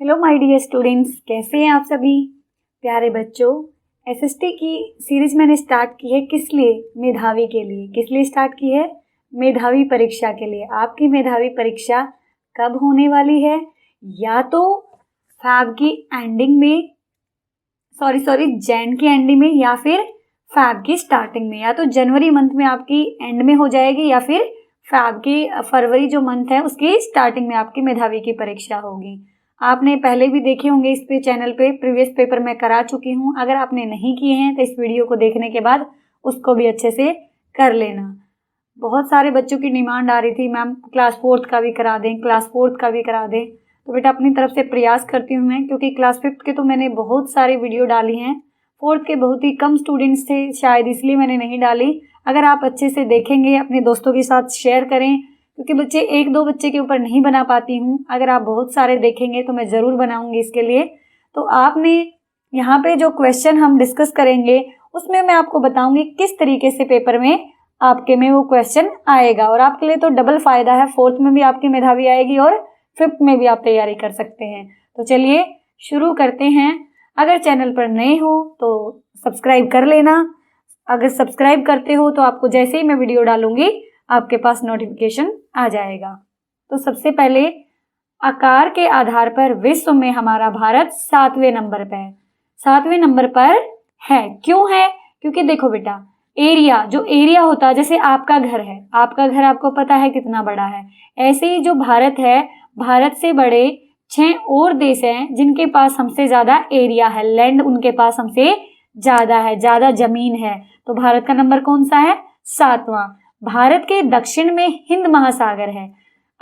Hello my dear students, कैसे हैं आप सभी प्यारे बच्चों। एसएसटी की सीरीज मैंने स्टार्ट की है किस लिए? मेधावी के लिए। किस लिए स्टार्ट की है? मेधावी परीक्षा के लिए। आपकी मेधावी परीक्षा कब होने वाली है? या तो फैब की एंडिंग में, जैन की एंडिंग में, या फिर फैब की स्टार्टिंग में। या तो जनवरी मंथ में आपकी एंड में हो जाएगी, या फिर फैब की फरवरी जो मंथ है उसकी स्टार्टिंग में आपकी मेधावी की परीक्षा होगी। आपने पहले भी देखे होंगे इस पे चैनल पे, प्रीवियस पेपर मैं करा चुकी हूँ। अगर आपने नहीं किए हैं तो इस वीडियो को देखने के बाद उसको भी अच्छे से कर लेना। बहुत सारे बच्चों की डिमांड आ रही थी, मैम क्लास 4th का भी करा दें, क्लास 4th का भी करा दें। तो बेटा अपनी तरफ से प्रयास करती हूँ मैं, क्योंकि क्लास 5th के तो मैंने बहुत सारे वीडियो डाली हैं, 4th के बहुत ही कम स्टूडेंट्स थे शायद, इसलिए मैंने नहीं डाली। अगर आप अच्छे से देखेंगे, अपने दोस्तों के साथ शेयर करें, क्योंकि बच्चे एक दो बच्चे के ऊपर नहीं बना पाती हूँ। अगर आप बहुत सारे देखेंगे तो मैं ज़रूर बनाऊँगी इसके लिए। तो आपने यहाँ पे जो क्वेश्चन हम डिस्कस करेंगे उसमें मैं आपको बताऊँगी किस तरीके से पेपर में आपके में वो क्वेश्चन आएगा। और आपके लिए तो डबल फ़ायदा है, 4th में भी आपकी मेधावी आएगी और 5th में भी आप तैयारी कर सकते हैं। तो चलिए शुरू करते हैं। अगर चैनल पर नए हो तो सब्सक्राइब कर लेना। अगर सब्सक्राइब करते हो तो आपको जैसे ही मैं वीडियो डालूंगी आपके पास नोटिफिकेशन आ जाएगा। तो सबसे पहले आकार के आधार पर विश्व में हमारा भारत 7वें नंबर पर है। 7वें नंबर पर है, क्यों है? क्योंकि देखो बेटा, एरिया, जो एरिया होता है, जैसे आपका घर है, आपका घर आपको पता है कितना बड़ा है, ऐसे ही जो भारत है, भारत से बड़े 6 और देश हैं जिनके पास हमसे ज़्यादा एरिया है, लैंड उनके पास हमसे ज़्यादा है, ज़्यादा जमीन है। तो भारत का नंबर कौन सा है? 7वां। भारत के दक्षिण में हिंद महासागर है।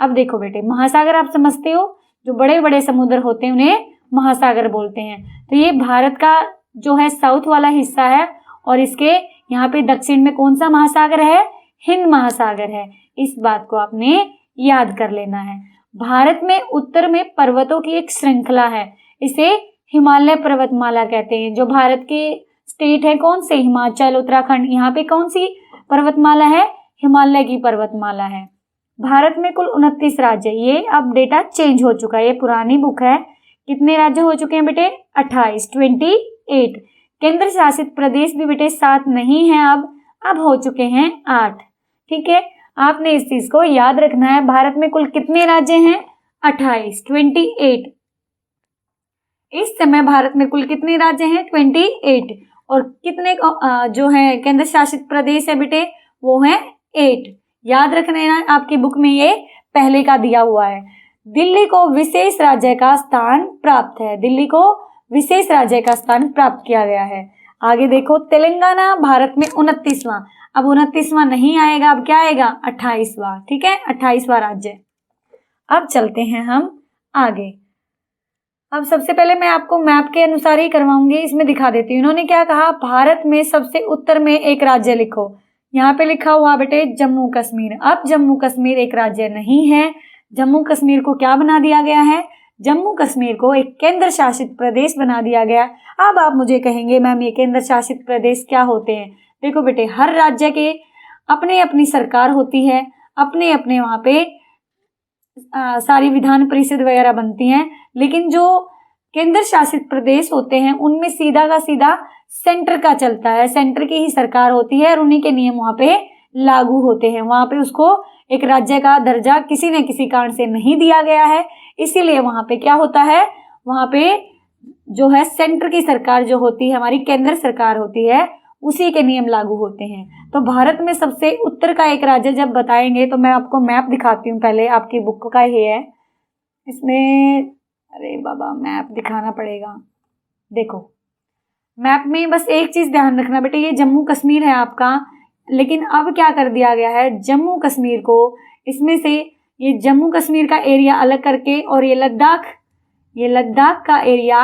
अब देखो बेटे, महासागर आप समझते हो, जो बड़े बड़े समुद्र होते हैं उन्हें महासागर बोलते हैं। तो ये भारत का जो है साउथ वाला हिस्सा है, और इसके यहाँ पे दक्षिण में कौन सा महासागर है? हिंद महासागर है। इस बात को आपने याद कर लेना है। भारत में उत्तर में पर्वतों की एक श्रृंखला है, इसे हिमालय पर्वतमाला कहते हैं। जो भारत के स्टेट है कौन से? हिमाचल, उत्तराखंड, यहाँ पे कौन सी पर्वतमाला है? हिमालय की पर्वतमाला है। भारत में कुल 29 राज्य, ये अब डेटा चेंज हो चुका है, ये पुरानी बुक है। कितने राज्य हो चुके हैं बेटे? 28, 28। केंद्र शासित प्रदेश भी बेटे 7 नहीं है, अब हो चुके हैं 8। ठीक है, आपने इस चीज को याद रखना है। भारत में कुल कितने राज्य हैं? 28, 28। इस समय भारत में कुल कितने राज्य हैं? 28। और कितने जो है केंद्र शासित प्रदेश है बेटे? वो है 8। याद रखना है, आपकी बुक में ये पहले का दिया हुआ है। दिल्ली को विशेष राज्य का स्थान प्राप्त है, दिल्ली को विशेष राज्य का स्थान प्राप्त किया गया है। आगे देखो, तेलंगाना भारत में 29वां। अब 29वां नहीं आएगा, अब क्या आएगा? 28वां। ठीक है, 28वां राज्य। अब चलते हैं हम आगे। अब सबसे पहले मैं आपको मैप के अनुसार ही करवाऊंगी, इसमें दिखा देती हूँ। इन्होंने क्या कहा? भारत में सबसे उत्तर में एक राज्य लिखो। यहाँ पे लिखा हुआ बेटे जम्मू कश्मीर। अब जम्मू कश्मीर एक राज्य नहीं है। जम्मू कश्मीर को क्या बना दिया गया है? जम्मू कश्मीर को एक केंद्र शासित प्रदेश बना दिया गया। अब आप मुझे कहेंगे मैम ये केंद्र शासित प्रदेश क्या होते हैं? देखो बेटे, हर राज्य के अपने अपनी सरकार होती है, अपने अपने वहाँ पे सारी विधान परिषद वगैरह बनती हैं, लेकिन जो केंद्र शासित प्रदेश होते हैं उनमें सीधा का सीधा सेंटर का चलता है, सेंटर की ही सरकार होती है और उन्हीं के नियम वहाँ पे लागू होते हैं। वहाँ पे उसको एक राज्य का दर्जा किसी न किसी कारण से नहीं दिया गया है, इसीलिए वहाँ पे क्या होता है? वहाँ पे जो है सेंटर की सरकार जो होती है, हमारी केंद्र सरकार होती है, उसी के नियम लागू होते हैं। तो भारत में सबसे उत्तर का एक राज्य जब बताएंगे तो मैं आपको मैप दिखाती हूँ, पहले आपकी बुक का ही है इसमें। अरे बाबा, मैप दिखाना पड़ेगा। देखो, मैप में बस एक चीज ध्यान रखना बेटे, ये जम्मू कश्मीर है आपका, लेकिन अब क्या कर दिया गया है? जम्मू कश्मीर को इसमें से ये जम्मू कश्मीर का एरिया अलग करके और ये लद्दाख का एरिया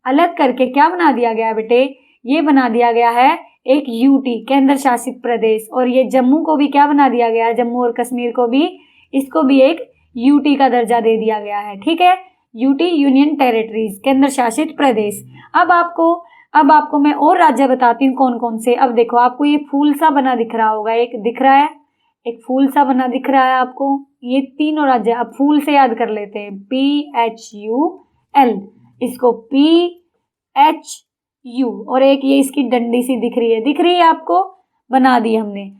अलग करके क्या बना दिया गया है बेटे? ये बना दिया गया है एक यूटी, केंद्र शासित प्रदेश। और ये जम्मू को भी क्या बना दिया गया है? जम्मू और कश्मीर को भी, इसको भी एक यूटी का दर्जा दे दिया गया है। ठीक है, यूटी, यूनियन टेरिटरीज, केंद्र शासित प्रदेश। अब आपको मैं और राज्य बताती हूँ कौन कौन से। अब देखो, आपको ये फूल सा बना दिख रहा होगा, एक दिख रहा है, एक फूल सा बना दिख रहा है आपको, ये तीनों राज्य अब फूल से याद कर लेते हैं। PHU एल, इसको PHU, और एक ये इसकी डंडी सी दिख रही है आपको, बना दी हमने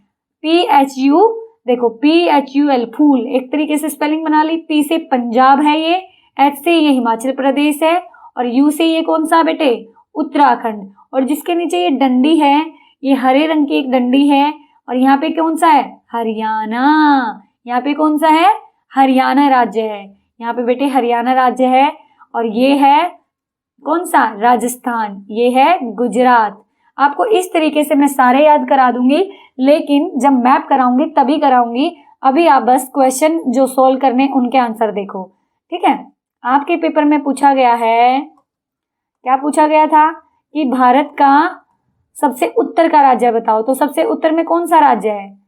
PHU। देखो PHUL, फूल, एक तरीके से स्पेलिंग बना ली। P से पंजाब है ये, H से ये हिमाचल प्रदेश है, और U से ये कौन सा बेटे, उत्तराखंड। और जिसके नीचे ये डंडी है, ये हरे रंग की एक डंडी है, और यहाँ पे कौन सा है, हरियाणा। यहाँ पे कौन सा है, हरियाणा राज्य है। यहाँ पे बेटे हरियाणा राज्य है। और ये है कौन सा, राजस्थान, ये है गुजरात। आपको इस तरीके से मैं सारे याद करा दूंगी, लेकिन जब मैप कराऊंगी तभी कराऊंगी। अभी आप बस क्वेश्चन जो सोल्व करने उनके आंसर देखो, ठीक है। आपके पेपर में पूछा गया है, क्या पूछा गया था कि भारत का सबसे उत्तर का राज्य बताओ। तो सबसे उत्तर में कौन सा राज्य है,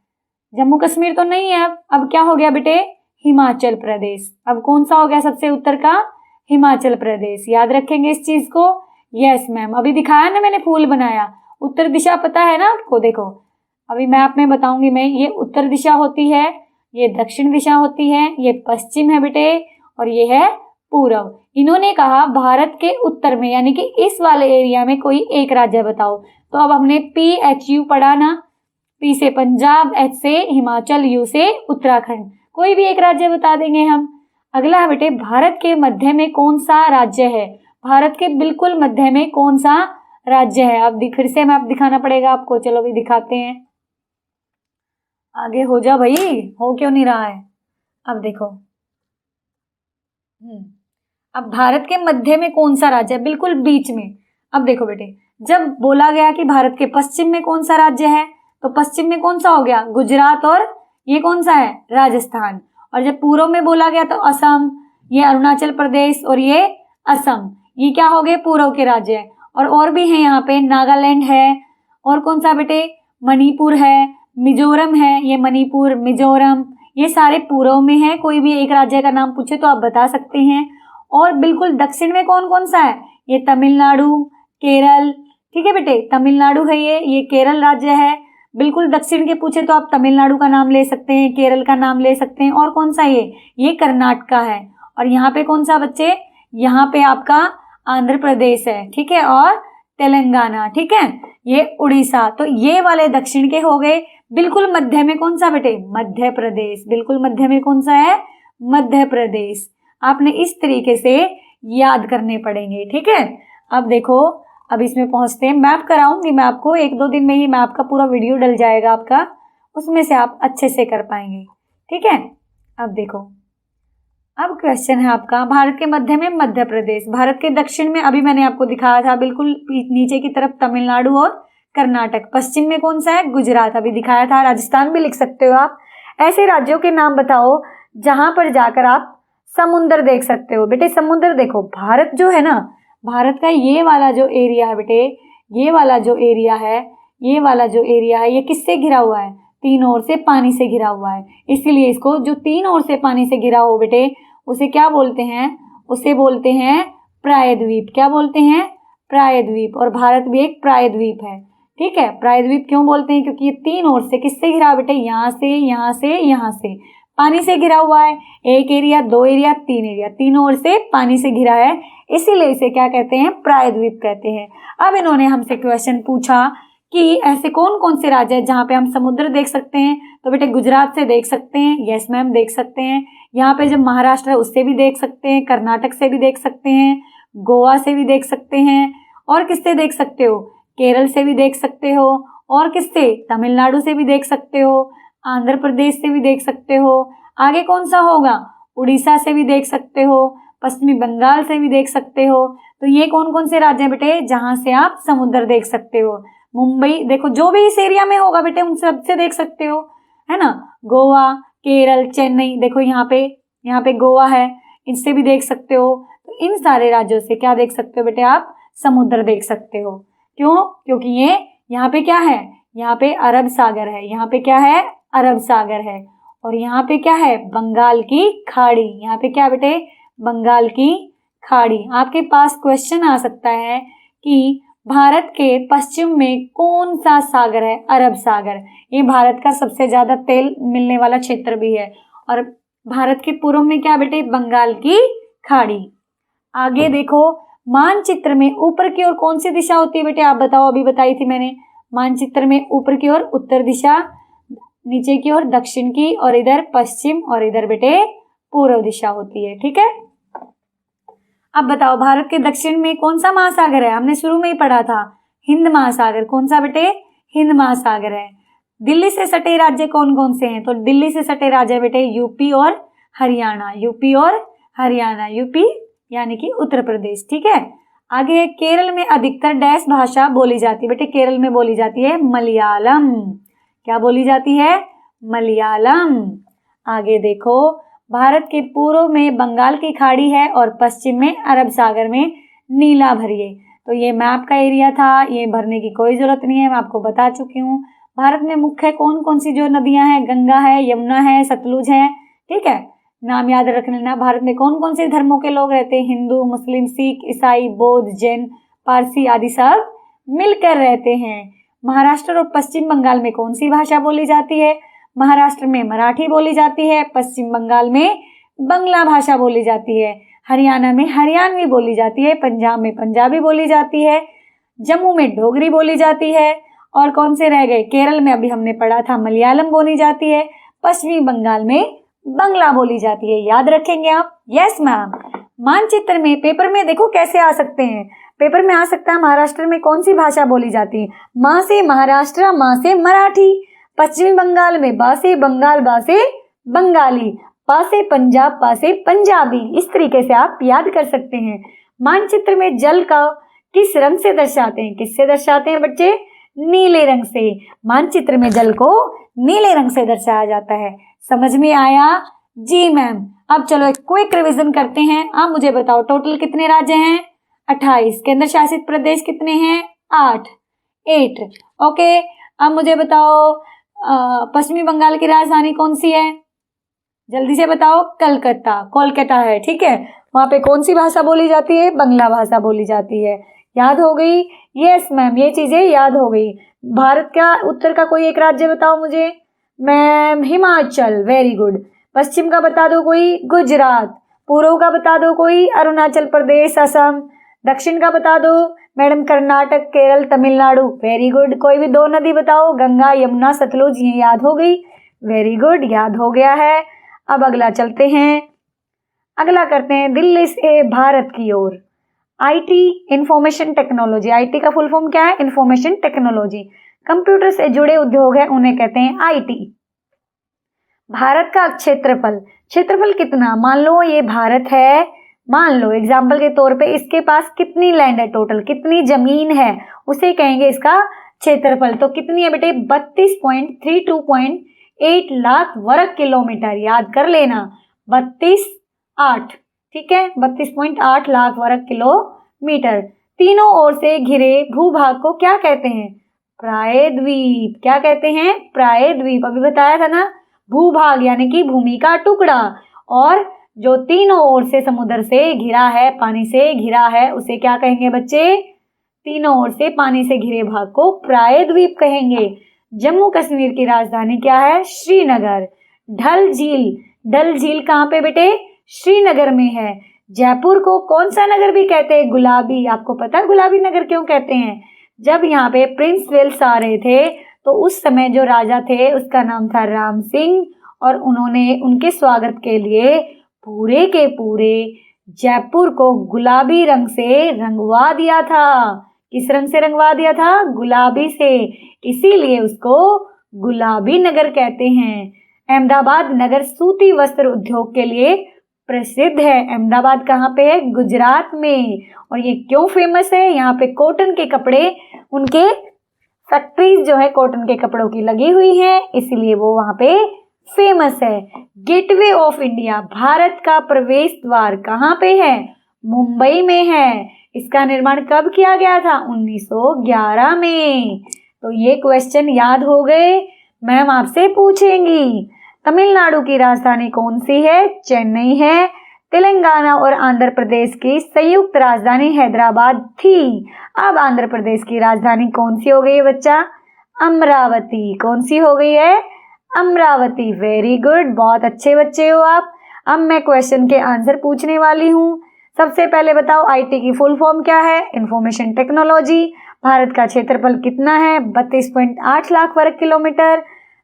जम्मू कश्मीर तो नहीं है। अब क्या हो गया बेटे, हिमाचल प्रदेश। अब कौन सा हो गया सबसे उत्तर का, हिमाचल प्रदेश। याद रखेंगे इस चीज को। यस मैम, अभी दिखाया ना मैंने फूल बनाया। उत्तर दिशा पता है ना आपको, देखो अभी मैप में बताऊंगी मैं। ये उत्तर दिशा होती है, ये दक्षिण दिशा होती है, ये पश्चिम है बेटे, और ये है पूर्व। इन्होंने कहा भारत के उत्तर में, यानी कि इस वाले एरिया में कोई एक राज्य बताओ। तो अब हमने PHU पढ़ा ना, P से पंजाब, H से हिमाचल, U से उत्तराखंड, कोई भी एक राज्य बता देंगे हम। अगला है बेटे, भारत के मध्य में कौन सा राज्य है। भारत के बिल्कुल मध्य में कौन सा राज्य है। अब फिर से मैप दिखाना पड़ेगा आपको, चलो भी दिखाते हैं। आगे हो जा भाई, हो क्यों नहीं रहा है। अब देखो, अब भारत के मध्य में कौन सा राज्य है, बिल्कुल बीच में। अब देखो बेटे, जब बोला गया कि भारत के पश्चिम में कौन सा राज्य है, तो पश्चिम में कौन सा हो गया, गुजरात, और ये कौन सा है, राजस्थान। और जब पूर्व में बोला गया तो असम, ये अरुणाचल प्रदेश, और ये असम, ये क्या हो गए, पूर्व के राज्य। और भी हैं यहाँ पे, नागालैंड है, और कौन सा बेटे, मणिपुर है, मिजोरम है, ये मणिपुर, मिजोरम, ये सारे पूर्व में है। कोई भी एक राज्य का नाम पूछे तो आप बता सकते हैं। और बिल्कुल दक्षिण में कौन कौन सा है, ये तमिलनाडु, केरल, ठीक है बेटे, तमिलनाडु है ये केरल राज्य है। बिल्कुल दक्षिण के पूछे तो आप तमिलनाडु का नाम ले सकते हैं, केरल का नाम ले सकते हैं। और कौन सा ये कर्नाटक है। और यहाँ पे कौन सा बच्चे, यहाँ पे आपका आंध्र प्रदेश है, ठीक है, और तेलंगाना, ठीक है, ये उड़ीसा। तो ये वाले दक्षिण के हो गए। बिल्कुल मध्य में कौन सा बेटे, मध्य प्रदेश। बिल्कुल मध्य में कौन सा है, मध्य प्रदेश। आपने इस तरीके से याद करने पड़ेंगे, ठीक है। अब देखो, अब इसमें पहुंचते हैं। मैप कराऊंगी मैं आपको, 1-2 दिन में ही मैप का पूरा वीडियो डल जाएगा आपका, उसमें से आप अच्छे से कर पाएंगे, ठीक है। अब देखो, अब क्वेश्चन है आपका, भारत के मध्य में मध्य प्रदेश, भारत के दक्षिण में अभी मैंने आपको दिखाया था बिल्कुल नीचे की तरफ तमिलनाडु और कर्नाटक, पश्चिम में कौन सा है, गुजरात, अभी दिखाया था। राजस्थान भी लिख सकते हो आप। ऐसे राज्यों के नाम बताओ जहां पर जाकर आप समुद्र देख सकते हो। बेटे समुद्र देखो, भारत जो है ना, भारत का ये वाला जो एरिया है बेटे, ये वाला जो एरिया है, ये वाला जो एरिया है, ये किससे घिरा हुआ है, तीनों ओर से पानी से घिरा हुआ है। इसीलिए इसको, जो तीनों ओर से पानी से घिरा हो बेटे, उसे क्या बोलते हैं, उसे बोलते हैं प्रायद्वीप। क्या बोलते हैं, प्रायद्वीप। और भारत भी एक प्रायद्वीप है, ठीक है। प्रायद्वीप क्यों बोलते हैं, क्योंकि ये तीन ओर से किससे घिरा बेटे, यहाँ से, यहाँ से, यहाँ से पानी से घिरा हुआ है। एक एरिया, दो एरिया, तीन एरिया, तीनों ओर से पानी से घिरा है, इसीलिए इसे क्या कहते हैं, प्रायद्वीप कहते हैं। अब इन्होंने हमसे क्वेश्चन पूछा कि ऐसे कौन कौन से राज्य है जहाँ पे हम समुद्र देख सकते हैं। तो बेटे गुजरात से देख सकते हैं, यस मैम देख सकते हैं। यहाँ पे जब महाराष्ट्र है उससे भी देख सकते हैं, कर्नाटक से भी देख सकते हैं, गोवा से भी देख सकते हैं, और किससे देख सकते हो, केरल से भी देख सकते हो, और किससे, तमिलनाडु से भी देख सकते हो, आंध्र प्रदेश से भी देख सकते हो। आगे कौन सा होगा, उड़ीसा से भी देख सकते हो, पश्चिमी बंगाल से भी देख सकते हो। तो ये कौन कौन से राज्य हैं बेटे जहां से आप समुद्र देख सकते हो। मुंबई देखो, जो भी इस एरिया में होगा बेटे उन सब से देख सकते हो, है ना। गोवा, केरल, चेन्नई, देखो यहाँ पे गोवा है, इनसे भी देख सकते हो। तो इन सारे राज्यों से क्या देख सकते हो बेटे, आप समुद्र देख सकते हो। क्यों, क्योंकि ये यहाँ पे क्या है, यहाँ पे अरब सागर है, यहाँ पे क्या है, अरब सागर है, और यहाँ पे क्या है, बंगाल की खाड़ी। यहाँ पे क्या बेटे, बंगाल की खाड़ी। आपके पास क्वेश्चन आ सकता है कि भारत के पश्चिम में कौन सा सागर है, अरब सागर। ये भारत का सबसे ज्यादा तेल मिलने वाला क्षेत्र भी है। और भारत के पूर्व में क्या बेटे, बंगाल की खाड़ी। आगे देखो, मानचित्र में ऊपर की ओर कौन सी दिशा होती है बेटे, आप बताओ, अभी बताई थी मैंने। मानचित्र में ऊपर की ओर उत्तर दिशा, नीचे की ओर दक्षिण की, और इधर पश्चिम, और इधर बेटे पूर्व दिशा होती है। ठीक है, अब बताओ भारत के दक्षिण में कौन सा महासागर है, हमने शुरू में ही पढ़ा था, हिंद महासागर। कौन सा बेटे, हिंद महासागर है। दिल्ली से सटे राज्य कौन कौन से हैं, तो दिल्ली से सटे राज्य बेटे यूपी और हरियाणा, यूपी और हरियाणा, यूपी यानी कि उत्तर प्रदेश। ठीक है, आगे केरल में अधिकतर डैश भाषा बोली जाती है बेटे, केरल में बोली जाती है मलयालम। क्या बोली जाती है, मलयालम। आगे देखो, भारत के पूर्व में बंगाल की खाड़ी है और पश्चिम में अरब सागर में नीला भरिए। तो ये मैप का एरिया था, ये भरने की कोई जरूरत नहीं है, मैं आपको बता चुकी हूँ। भारत में मुख्य कौन कौन सी जो नदियां हैं, गंगा है, यमुना है, सतलुज है। ठीक है, नाम याद रख लेना। भारत में कौन कौन से धर्मों के लोग रहते हैं, हिंदू, मुस्लिम, सिख, ईसाई, बौद्ध, जैन, पारसी आदि सब मिलकर रहते हैं। महाराष्ट्र और पश्चिम बंगाल में कौन सी भाषा बोली जाती है, महाराष्ट्र में मराठी बोली जाती है, पश्चिम बंगाल में बंगला भाषा बोली जाती है, हरियाणा में हरियाणवी बोली जाती है, पंजाब में पंजाबी बोली जाती है, जम्मू में डोगरी बोली जाती है, और कौन से रह गए, केरल में अभी हमने पढ़ा था मलयालम बोली जाती है, पश्चिमी बंगाल में बंगला बोली जाती है। याद रखेंगे आप, यस मैम। मानचित्र में पेपर में देखो कैसे आ सकते हैं, पेपर में आ सकता है महाराष्ट्र में कौन सी भाषा बोली जाती है, माँ से महाराष्ट्र, माँ से मराठी। पश्चिमी बंगाल में बा से बंगाल, बा से बंगाली, पा से पंजाब, पा से पंजाबी। इस तरीके से आप याद कर सकते हैं। मानचित्र में जल का किस रंग से दर्शाते हैं, किससे दर्शाते हैं बच्चे, नीले रंग से। मानचित्र में जल को नीले रंग से दर्शाया जाता है। समझ में आया, जी मैम। अब चलो एक क्विक रिवीजन करते हैं। आप मुझे बताओ टोटल कितने राज्य हैं, 28। केंद्र शासित प्रदेश कितने हैं, 8। ओके, अब मुझे बताओ पश्चिमी बंगाल की राजधानी कौन सी है, जल्दी से बताओ, कलकत्ता, कोलकाता है। ठीक है, वहां पे कौन सी भाषा बोली जाती है, बंगला भाषा बोली जाती है। याद हो गई, यस मैम, ये चीजें याद हो गई। भारत का उत्तर का कोई एक राज्य बताओ मुझे, मैम हिमाचल, वेरी गुड। पश्चिम का बता दो कोई, गुजरात। पूर्व का बता दो कोई, अरुणाचल प्रदेश, असम। दक्षिण का बता दो madam, Karnataka, Kerala, Tamil Nadu, very good. कोई भी 2 नदी बताओ, गंगा, यमुना, सतलुज। ये याद हो गई, वेरी गुड, याद हो गया है। अब अगला चलते हैं, अगला करते हैं दिल्ली से भारत की ओर। IT, information technology. आईटी का फुल फॉर्म क्या है, इंफॉर्मेशन टेक्नोलॉजी। कंप्यूटर से जुड़े उद्योग है, उन्हें कहते हैं आईटी। भारत का क्षेत्रफल, क्षेत्रफल कितना, मान लो ये भारत है, मान लो एग्जाम्पल के तौर पे इसके पास कितनी लैंड है, टोटल कितनी जमीन है, उसे कहेंगे इसका क्षेत्रफल। तो कितनी है बेटे, 32.32.8 लाख वर्ग किलोमीटर। याद कर लेना, 32.8, ठीक है, 32.8 लाख वर्ग किलोमीटर। तीनों ओर से घिरे भूभाग को क्या कहते हैं, प्रायद्वीप। क्या कहते हैं, प्रायद्वीप। अभी बताया था ना, भूभाग यानी कि भूमि का टुकड़ा, और जो तीनों ओर से समुद्र से घिरा है, पानी से घिरा है, उसे क्या कहेंगे बच्चे, तीनों ओर से पानी से घिरे भाग को प्रायद्वीप कहेंगे। जम्मू कश्मीर की राजधानी क्या है, श्रीनगर। डल झील, डल झील कहाँ पे बेटे, श्रीनगर में है। जयपुर को कौन सा नगर भी कहते हैं, गुलाबी। आपको पता है गुलाबी नगर क्यों कहते हैं, जब यहाँ पे प्रिंस वेल्स आ रहे थे तो उस समय जो राजा थे उसका नाम था राम सिंह, और उन्होंने उनके स्वागत के लिए पूरे के पूरे जयपुर को गुलाबी रंग से रंगवा दिया था। किस रंग से रंगवा दिया था, गुलाबी से, इसीलिए उसको गुलाबी नगर कहते हैं। अहमदाबाद नगर सूती वस्त्र उद्योग के लिए प्रसिद्ध है। अहमदाबाद कहाँ पे है, गुजरात में। और ये क्यों फेमस है, यहाँ पे कॉटन के कपड़े, उनके फैक्ट्रीज जो है कॉटन के कपड़ों की लगी हुई है, इसलिए वो वहाँ पे फेमस है। गेटवे ऑफ इंडिया, भारत का प्रवेश द्वार कहाँ पे है, मुंबई में है। इसका निर्माण कब किया गया था, 1911 में। तो ये क्वेश्चन याद हो गए, मैम आपसे पूछेंगी। तमिलनाडु की राजधानी कौन सी है, चेन्नई है। तेलंगाना और आंध्र प्रदेश की संयुक्त राजधानी हैदराबाद थी। अब आंध्र प्रदेश की राजधानी कौन सी हो गई है बच्चा, अमरावती। कौन सी हो गई है, अमरावती। वेरी गुड, बहुत अच्छे बच्चे हो आप। अब मैं क्वेश्चन के आंसर पूछने वाली हूँ। सबसे पहले बताओ आईटी की फुल फॉर्म क्या है? Information technology. भारत का क्षेत्रफल कितना है? 32.8 लाख वर्ग किलोमीटर।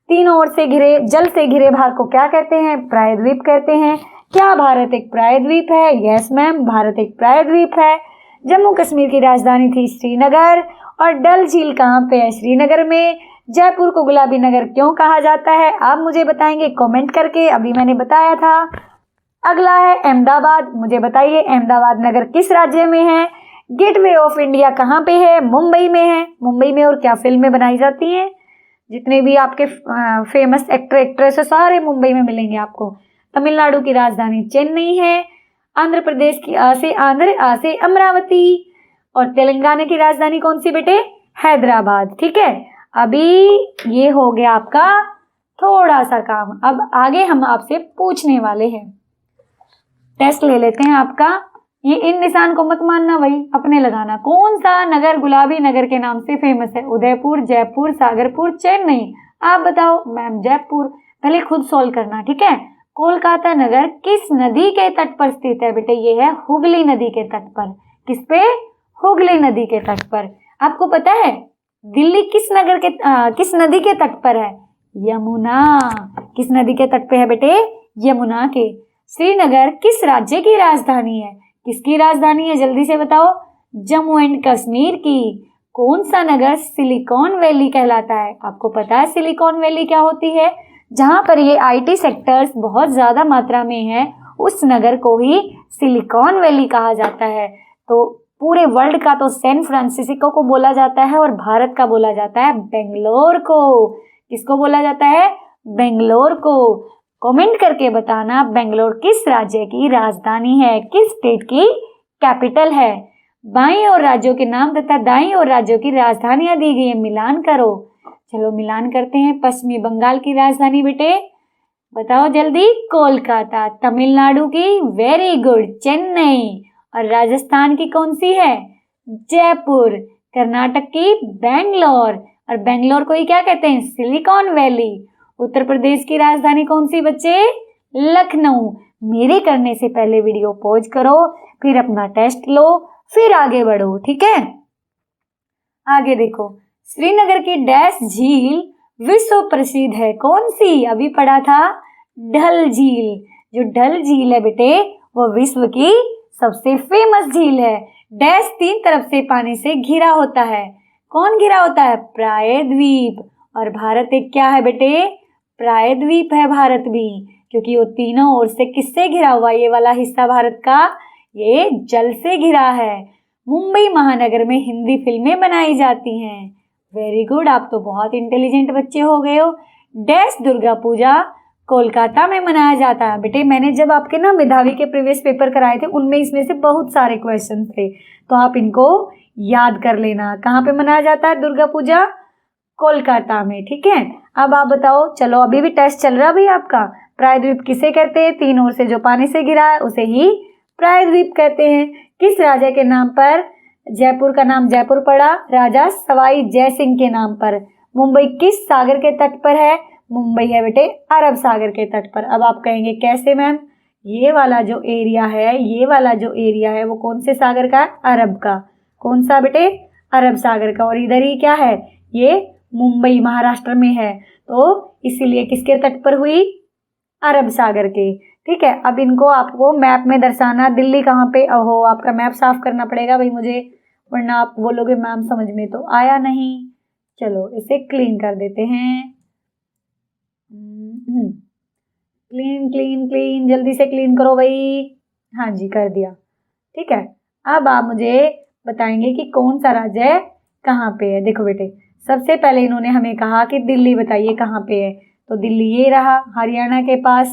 तीनों ओर से घिरे, जल से घिरे भाग को क्या कहते हैं? प्रायद्वीप कहते हैं। क्या भारत एक प्रायद्वीप है? यस मैम, भारत एक प्रायद्वीप है। जम्मू कश्मीर की राजधानी थी श्रीनगर। और डल झील कहाँ पे है? श्रीनगर में। जयपुर को गुलाबी नगर क्यों कहा जाता है? आप मुझे बताएंगे कमेंट करके, अभी मैंने बताया था। अगला है अहमदाबाद। मुझे बताइए अहमदाबाद नगर किस राज्य में है? गेटवे ऑफ इंडिया कहाँ पे है? मुंबई में है। मुंबई में और क्या फिल्में बनाई जाती हैं? जितने भी आपके फेमस एक्टर एक्ट्रेस है सारे मुंबई में मिलेंगे आपको। तमिलनाडु की राजधानी चेन्नई है। आंध्र प्रदेश की आ से अमरावती। और तेलंगाना की राजधानी कौन सी बेटे? हैदराबाद। ठीक है, अभी ये हो गया आपका थोड़ा सा काम। अब आगे हम आपसे पूछने वाले हैं, टेस्ट ले लेते हैं आपका। ये इन निशान को मत मानना भाई, अपने लगाना। कौन सा नगर गुलाबी नगर के नाम से फेमस है? उदयपुर, जयपुर, सागरपुर, चेन्नई। आप बताओ। मैम जयपुर। पहले खुद सॉल्व करना, ठीक है। कोलकाता नगर किस नदी के तट पर स्थित है बेटे? ये है हुगली नदी के तट पर। किस पे? हुगली नदी के तट पर। आपको पता है दिल्ली किस नदी के तट पर है? यमुना। किस नदी के तट पे है बेटे? यमुना के। श्रीनगर किस राज्य की राजधानी है? किसकी राजधानी है? जल्दी से बताओ। जम्मू एंड कश्मीर की। कौन सा नगर सिलिकॉन वैली कहलाता है? आपको पता है सिलिकॉन वैली क्या होती है? जहां पर ये आईटी सेक्टर्स बहुत ज्यादा मात्रा में है, उस नगर को ही सिलिकॉन वैली कहा जाता है। तो पूरे वर्ल्ड का तो सैन फ्रांसिस्को को बोला जाता है, और भारत का बोला जाता है बेंगलोर को। किसको बोला जाता है? बेंगलोर को। कमेंट करके बताना बेंगलोर किस राज्य की राजधानी है, किस स्टेट की कैपिटल है। बाईं ओर राज्यों के नाम तथा दाईं ओर राज्यों की राजधानियां दी गई है, मिलान करो। चलो मिलान करते हैं। पश्चिमी बंगाल की राजधानी बेटे बताओ जल्दी। कोलकाता। तमिलनाडु की वेरी गुड चेन्नई। और राजस्थान की कौन सी है? जयपुर। कर्नाटक की बेंगलोर। और बेंगलोर को ही क्या कहते हैं? Silicon valley. उत्तर प्रदेश की राजधानी कौन सी बच्चे? लखनऊ। मेरे करने से पहले वीडियो पॉज करो, फिर अपना टेस्ट लो, फिर आगे बढ़ो, ठीक है। आगे देखो, श्रीनगर की डैश झील विश्व प्रसिद्ध है, कौन सी? अभी पढ़ा था डल झील। जो डल झील है बेटे वो विश्व की सबसे फेमस झील है। डैश तीन तरफ से पानी से घिरा होता है। कौन घिरा होता है? प्रायद्वीप। और भारत एक क्या है बेटे? प्रायद्वीप है भारत भी, क्योंकि वो तीनों ओर से किससे घिरा हुआ? ये वाला हिस्सा भारत का ये जल से घिरा है। मुंबई महानगर में हिंदी फिल्में बनाई जाती हैं। वेरी गुड, आप तो बहुत इंटेलिजेंट बच्चे हो गए हो। डैश दुर्गा पूजा कोलकाता में मनाया जाता है। बेटे मैंने जब आपके ना मेधावी के प्रीवियस पेपर कराए थे, उनमें इसमें से बहुत सारे क्वेश्चन थे, तो आप इनको याद कर लेना। कहाँ पे मनाया जाता है दुर्गा पूजा? कोलकाता में, ठीक है। अब आप बताओ, चलो अभी भी टेस्ट चल रहा भाई आपका। प्रायद्वीप किसे कहते हैं? तीन ओर से जो पानी से घिरा है उसे ही प्रायद्वीप कहते हैं। किस राजा के नाम पर जयपुर का नाम जयपुर पड़ा? राजा सवाई जय सिंह के नाम पर। मुंबई किस सागर के तट पर है? मुंबई है बेटे अरब सागर के तट पर। अब आप कहेंगे कैसे मैम? ये वाला जो एरिया है वो कौन से सागर का? अरब का। कौन सा बेटे? अरब सागर का। और इधर ही क्या है? ये मुंबई महाराष्ट्र में है, तो इसीलिए किसके तट पर हुई? अरब सागर के, ठीक है। अब इनको आपको मैप में दर्शाना। दिल्ली कहाँ पे? ओहो, आपका मैप साफ करना पड़ेगा भाई मुझे, वरना आप बोलोगे मैम समझ में तो आया नहीं। चलो इसे क्लीन कर देते हैं। क्लीन क्लीन क्लीन, जल्दी से क्लीन करो भाई। हाँ जी, कर दिया, ठीक है। अब आप मुझे बताएंगे कि कौन सा राज्य कहाँ पे है। देखो बेटे, सबसे पहले इन्होंने हमें कहा कि दिल्ली बताइए कहाँ पे है, तो दिल्ली ये रहा हरियाणा के पास,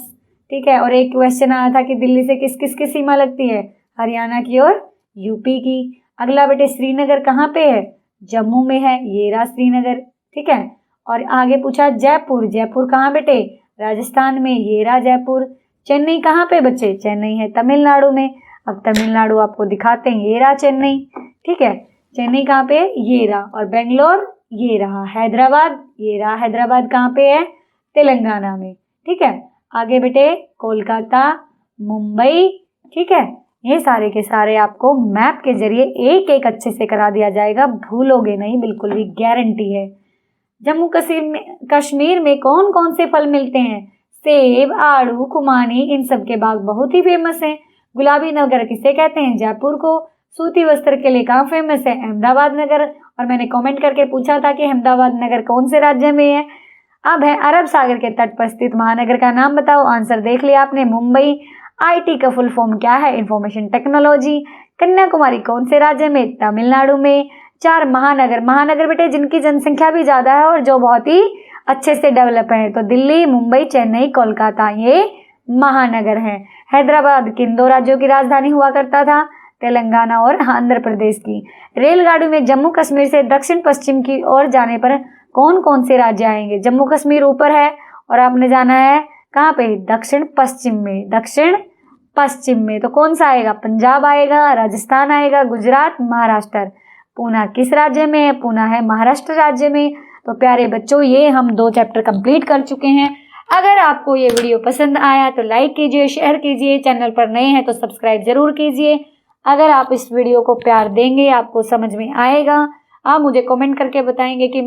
ठीक है। और एक क्वेश्चन आया था कि दिल्ली से किस किस की सीमा लगती है? हरियाणा की और यूपी की। अगला बेटे, श्रीनगर कहाँ पे है? जम्मू में है, ये रहा श्रीनगर, ठीक है। और आगे पूछा जयपुर, जयपुर कहाँ बेटे? राजस्थान में, ये रहा जयपुर। चेन्नई कहाँ पे बच्चे? चेन्नई है तमिलनाडु में। अब तमिलनाडु आपको दिखाते हैं, ये रहा चेन्नई, ठीक है। चेन्नई कहाँ पे? ये रहा। और बेंगलोर ये रहा। हैदराबाद, ये रहा हैदराबाद कहाँ पे है? तेलंगाना में, ठीक है। आगे बेटे कोलकाता, मुंबई, ठीक है। ये सारे के सारे आपको मैप के जरिए एक एक अच्छे से करा दिया जाएगा, भूलोगे नहीं, बिल्कुल भी गारंटी है। जम्मू कश्मीर में कौन कौन से फल मिलते हैं? सेब, आड़ू, खुमानी, इन सब के बाग बहुत ही फेमस हैं। गुलाबी नगर किसे कहते हैं? जयपुर को। सूती वस्त्र के लिए कहाँ फेमस है? अहमदाबाद नगर। और मैंने कमेंट करके पूछा था कि अहमदाबाद नगर कौन से राज्य में है। अब है अरब सागर के तट पर स्थित महानगर का नाम बताओ। आंसर देख लिया आपने, मुंबई। आईटी का फुल फॉर्म क्या है? Information technology. कन्याकुमारी कौन से राज्य में? तमिलनाडु में। 4 महानगर, महानगर बेटे जिनकी जनसंख्या भी ज्यादा है और जो बहुत ही अच्छे से डेवलप है, तो दिल्ली, मुंबई, चेन्नई, कोलकाता, ये महानगर हैं। हैदराबाद किन 2 राज्यों की राजधानी हुआ करता था? तेलंगाना और आंध्र प्रदेश की। रेलगाड़ी में जम्मू कश्मीर से दक्षिण पश्चिम की ओर जाने पर कौन कौन से राज्य आएंगे? जम्मू कश्मीर ऊपर है और आपने जाना है कहाँ पे? दक्षिण पश्चिम में। दक्षिण पश्चिम में तो कौन सा आएगा? पंजाब आएगा, राजस्थान आएगा, गुजरात, महाराष्ट्र। पूना किस राज्य में है? पूना है महाराष्ट्र राज्य में। तो प्यारे बच्चों, ये हम 2 चैप्टर कंप्लीट कर चुके हैं। अगर आपको ये वीडियो पसंद आया तो लाइक कीजिए, शेयर कीजिए, चैनल पर नए हैं तो सब्सक्राइब जरूर कीजिए। अगर आप इस वीडियो को प्यार देंगे, आपको समझ में आएगा, आप मुझे कमेंट करके बताएंगे कि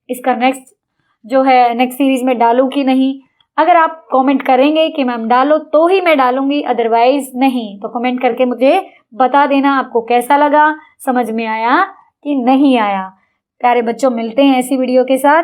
इसका नेक्स्ट सीरीज में डालूं कि नहीं। अगर आप कमेंट करेंगे कि मैम डालो तो ही मैं डालूंगी, अदरवाइज नहीं। तो कमेंट करके मुझे बता देना आपको कैसा लगा, समझ में आया कि नहीं आया। प्यारे बच्चों, मिलते हैं ऐसी वीडियो के साथ।